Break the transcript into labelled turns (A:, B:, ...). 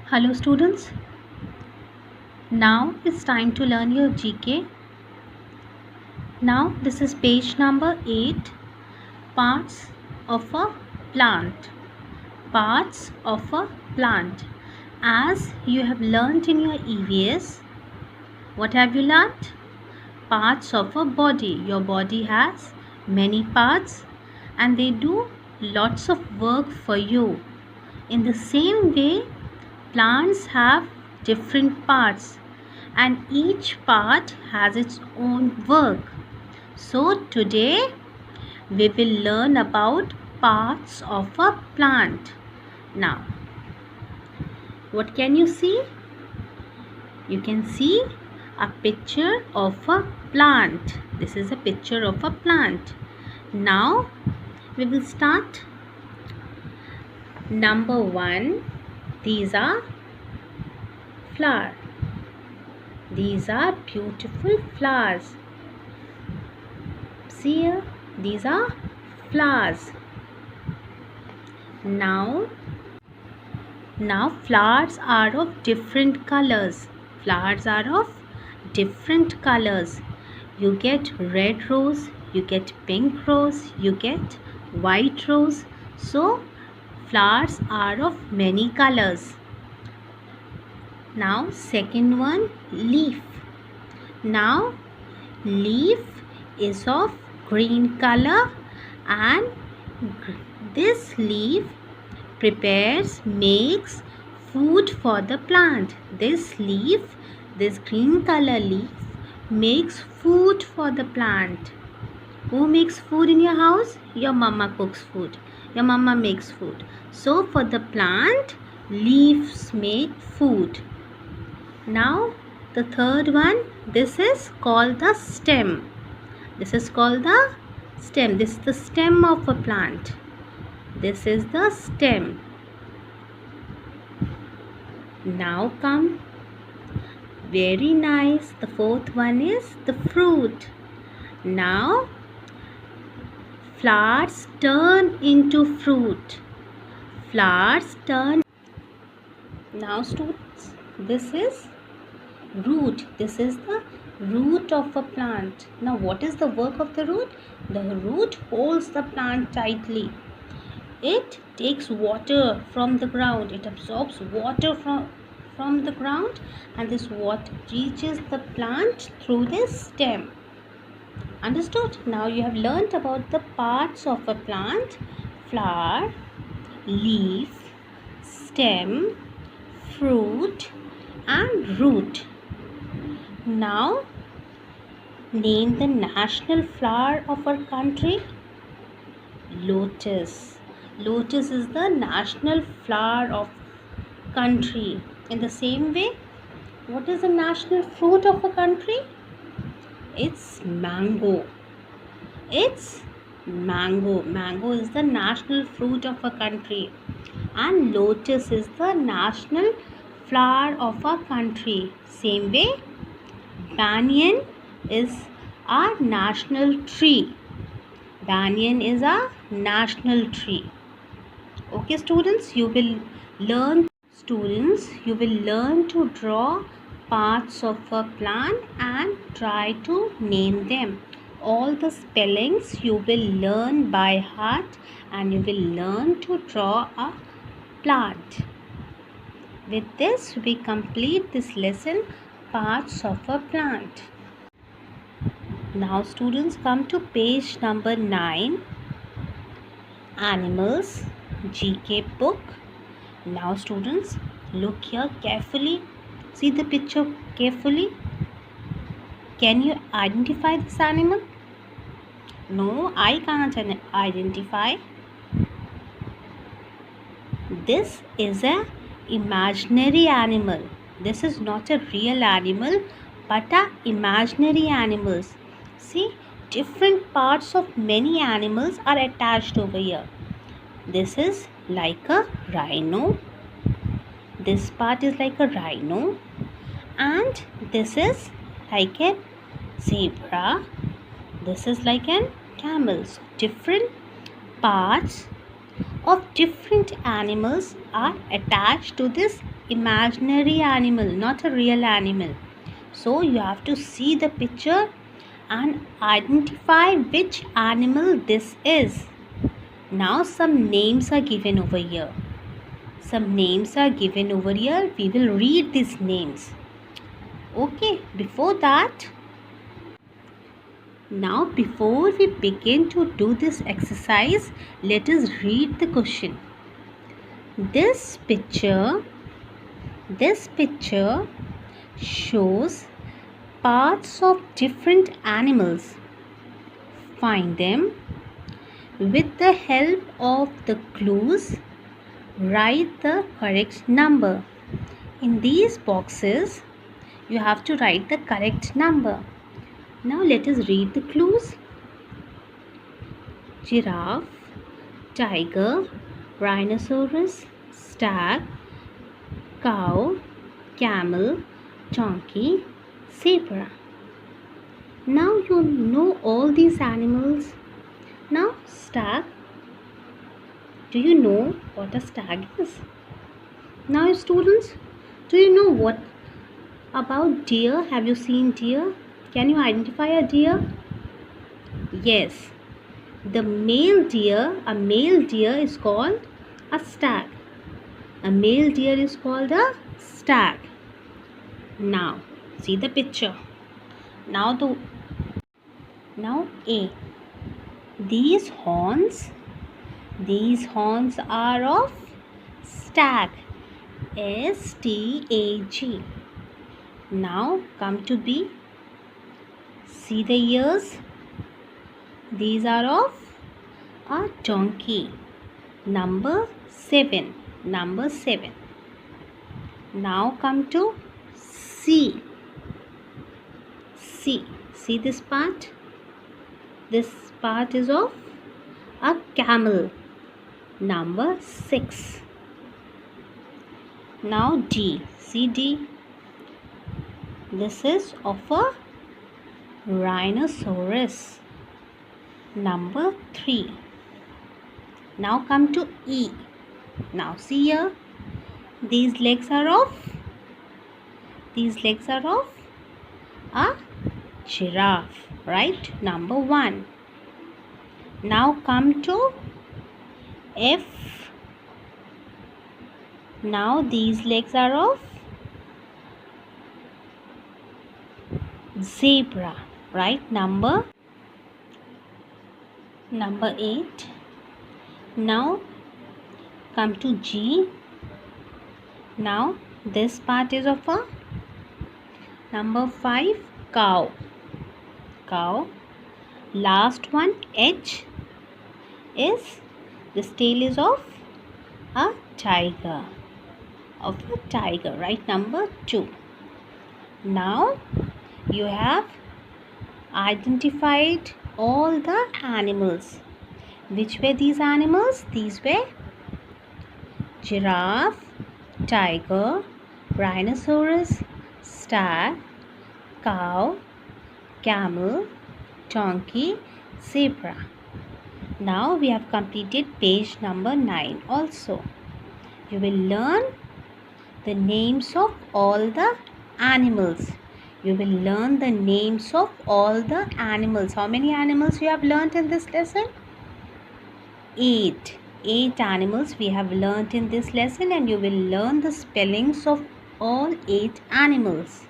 A: Hello students, now it's time to learn your GK. Now this is page number 8, parts of a plant. Parts of a plant. As you have learnt in your EVS, what have you learnt? Parts of a body. Your body has many parts and they do lots of work for you. In the same way, plants have different parts and each part has its own work. So today we will learn about parts of a plant. Now, what can you see? You can see a picture of a plant. This is a picture of a plant. Now we will start. Number 1, these are flowers. These are beautiful flowers. See here, these are flowers. Now flowers are of different colors. Flowers are of different colors. You get red rose, you get pink rose, you get white rose. So flowers are of many colors. Now second one, leaf. Now leaf is of green color and this leaf makes food for the plant. This green color leaf makes food for the plant. Who makes food in your house? Your mama cooks food. Your mama makes food. So for the plant, leaves make food. Now the third one, this is called the stem. This is called the stem. This is the stem of a plant. This is the stem. Now come, very nice, the fourth one is the fruit. Now flowers turn into fruit. Flowers turn. Now students, this is root. This is the root of a plant. Now what is the work of the root? The root holds the plant tightly. It takes water from the ground. It absorbs water from the ground and this water reaches the plant through this stem. Understood? Now you have learnt about the parts of a plant: flower, leaf, stem, fruit and root. Now name the national flower of our country. Lotus. Lotus is the national flower of country. In the same way, what is the national fruit of a country? It's mango. It's mango. Mango is the national fruit of a country. And lotus is the national flower of a country. Same way, banyan is our national tree. Banyan is a national tree. Okay students, you will learn to draw parts of a plant and try to name them. All the spellings you will learn by heart and you will learn to draw a plant. With this we complete this lesson, parts of a plant. Now students, come to page number 9, animals, GK book. Now students, look here carefully. See the picture carefully. Can you identify this animal? No, I can't identify. This is an imaginary animal. This is not a real animal but a imaginary animals. See, different parts of many animals are attached over here. This is like a rhino. This part is like a rhino. And this is like a zebra. This is like an camel. So different parts of different animals are attached to this imaginary animal, not a real animal. So you have to see the picture and identify which animal this is. Now some names are given over here. Some names are given over here. We will read these names. Okay, before that, now before we begin to do this exercise, let us read the question. This picture shows parts of different animals. Find them. With the help of the clues, write the correct number. In these boxes, you have to write the correct number. Now let us read the clues. Giraffe, tiger, rhinoceros, stag, cow, camel, donkey, zebra. Now you know all these animals. Now stag. Do you know what a stag is? Now students, do you know what about deer? Have you seen deer? Can you identify a deer? Yes. A male deer is called a stag. A male deer is called a stag. Now, see the picture. Now A. These horns are of stag. S-T-A-G. Now come to B. See the ears. These are of a donkey. Number 7. Now come to C. See this part? This part is of a camel. Number 6. Now D. See D? This is of a rhinoceros. Number 3. Now come to E. Now see here. These legs are of a giraffe, right? Number 1. Now come to F. Now these legs are of zebra, right? Number 8. Now come to G. Now this part is of a number 5, cow. Last one, H, is this tail is of a tiger. Right? Number 2. Now you have identified all the animals. Which were these animals? These were giraffe, tiger, rhinoceros, stag, cow, camel, donkey, zebra. Now we have completed page number 9 also. You will learn the names of all the animals. How many animals you have learnt in this lesson? 8 animals we have learnt in this lesson, and you will learn the spellings of all 8 animals.